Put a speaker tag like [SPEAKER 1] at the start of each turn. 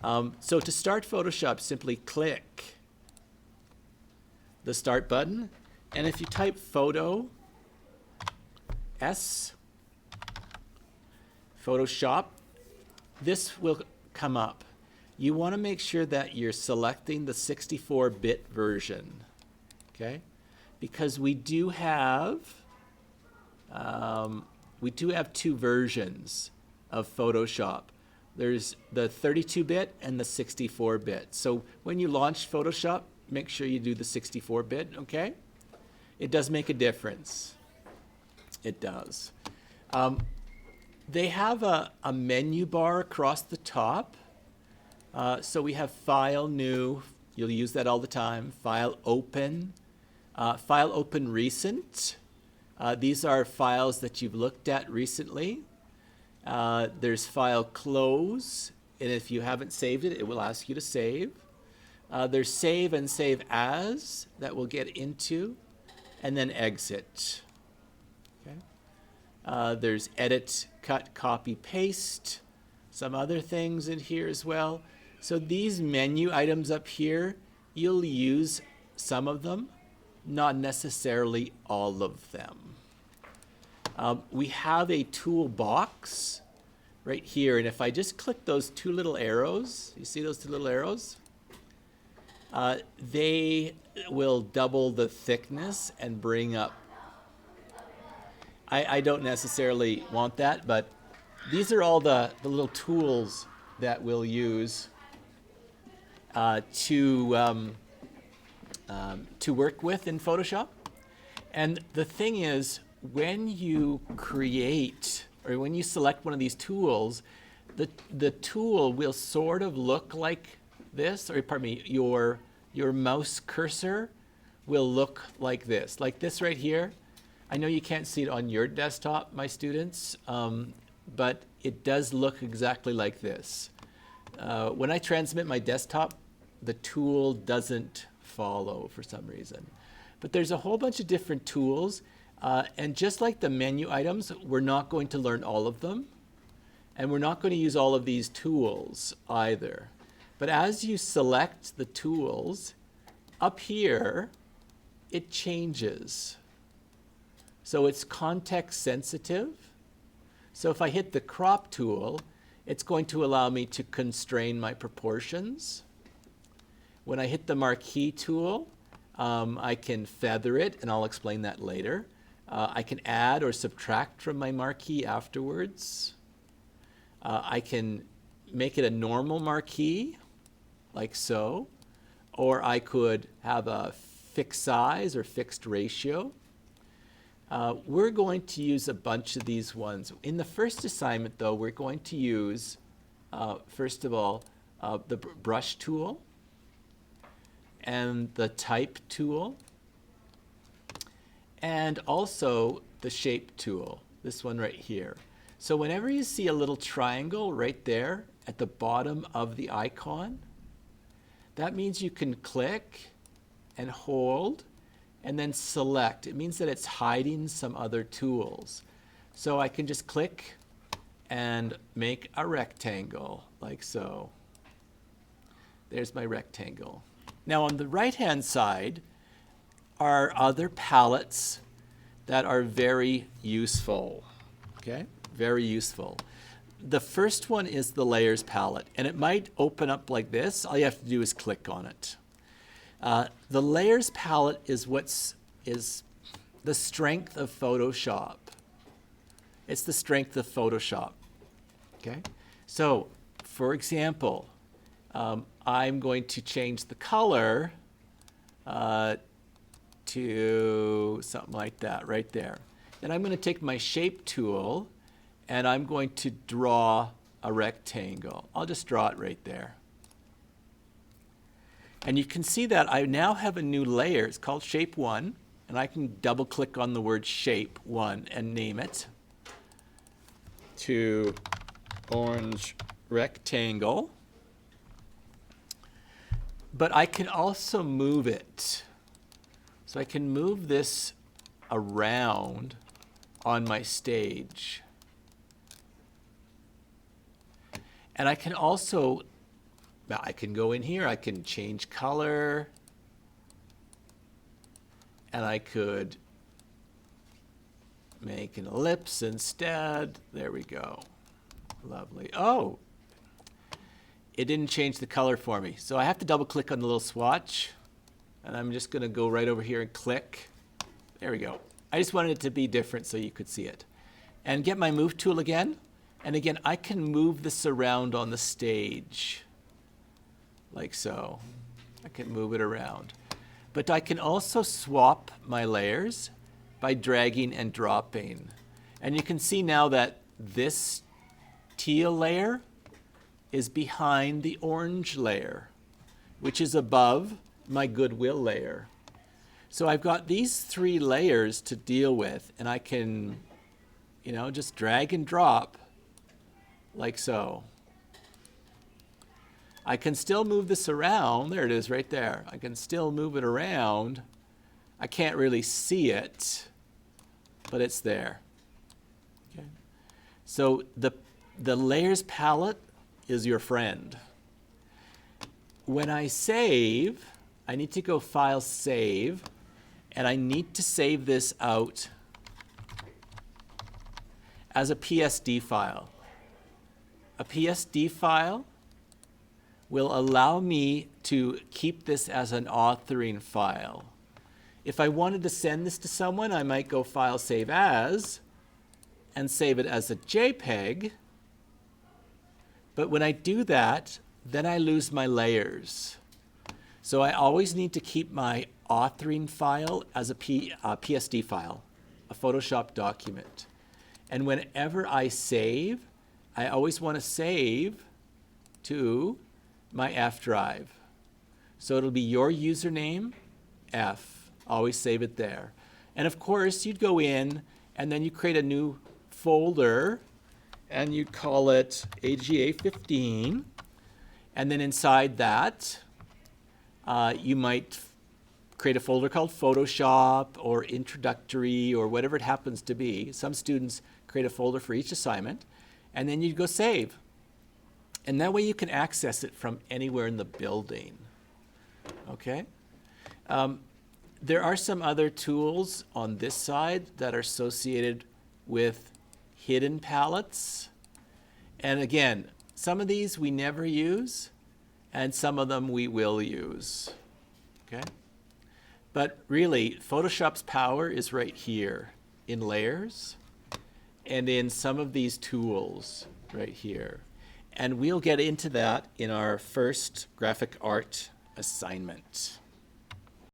[SPEAKER 1] So to start Photoshop, simply click the Start button, and if you type Photo S Photoshop, this will come up. You want to make sure that you're selecting the 64-bit version, okay? Because we do have two versions of Photoshop. There's the 32-bit and the 64-bit. So when you launch Photoshop, make sure you do the 64-bit, okay? It does make a difference. It does. They have a menu bar across the top. So we have File, New. You'll use that all the time. File, Open. File, Open, Recent. These are files that you've looked at recently. There's File, Close. And if you haven't saved it, it will ask you to save. There's Save and Save As that we'll get into. And then Exit. Okay. There's Edit, Cut, Copy, Paste. Some other things in here as well. So these menu items up here, you'll use some of them, not necessarily all of them. We have a toolbox right here, and if I just click those two little arrows, you see those two little arrows? They will double the thickness and bring up. I don't necessarily want that, but these are all the little tools that we'll use to work with in Photoshop. And the thing is, when you create or when you select one of these tools, the tool will sort of look like this, or pardon me, your mouse cursor will look like this right here. I know you can't see it on your desktop, my students, but it does look exactly like this. When I transmit my desktop, the tool doesn't follow for some reason. But there's a whole bunch of different tools, and just like the menu items, we're not going to learn all of them, and we're not going to use all of these tools either. But as you select the tools, up here, it changes. So it's context sensitive. So if I hit the crop tool, it's going to allow me to constrain my proportions. When I hit the marquee tool, I can feather it, and I'll explain that later. I can add or subtract from my marquee afterwards. I can make it a normal marquee, like so, or I could have a fixed size or fixed ratio. We're going to use a bunch of these ones. In the first assignment, though, we're going to use, first of all, the brush tool and the type tool, and also the shape tool, this one right here. So whenever you see a little triangle right there at the bottom of the icon, that means you can click and hold and then select. It means that it's hiding some other tools. So I can just click and make a rectangle, like so. There's my rectangle. Now on the right-hand side are other palettes that are very useful, okay? Very useful. The first one is the Layers palette, and it might open up like this. All you have to do is click on it. The Layers palette is the strength of Photoshop. It's the strength of Photoshop, okay? So, for example, I'm going to change the color to something like that right there. Then I'm going to take my shape tool and I'm going to draw a rectangle. I'll just draw it right there. And you can see that I now have a new layer. It's called Shape 1, and I can double click on the word Shape 1 and name it to Orange Rectangle. But I can also move it. So I can move this around on my stage. And I can also Now I can go in here, I can change color, and I could make an ellipse instead. There we go. Lovely. Oh, it didn't change the color for me. So I have to double click on the little swatch, and I'm just going to go right over here and click. There we go. I just wanted it to be different so you could see it. And get my move tool again. And again, I can move this around on the stage like so. I can move it around. But I can also swap my layers by dragging and dropping. And you can see now that this teal layer is behind the orange layer, which is above my goodwill layer. So I've got these three layers to deal with, and I can, just drag and drop like so. I can still move this around. There it is right there. I can still move it around. I can't really see it, but it's there. Okay. So the layers palette is your friend. When I save, I need to go File, Save, and I need to save this out as a PSD file. A PSD file will allow me to keep this as an authoring file. If I wanted to send this to someone, I might go File, Save As, and save it as a JPEG. But when I do that, then I lose my layers. So I always need to keep my authoring file as a PSD file, a Photoshop document. And whenever I save, I always want to save to my F drive. So it'll be your username, F. Always save it there. And of course, you'd go in and then you create a new folder and you'd call it AGA 15. And then inside that, you might create a folder called Photoshop or Introductory or whatever it happens to be. Some students create a folder for each assignment, and then you'd go save. And that way you can access it from anywhere in the building. Okay? There are some other tools on this side that are associated with hidden palettes. And again, some of these we never use, and some of them we will use. Okay? But really, Photoshop's power is right here in layers and in some of these tools right here. And we'll get into that in our first graphic art assignment.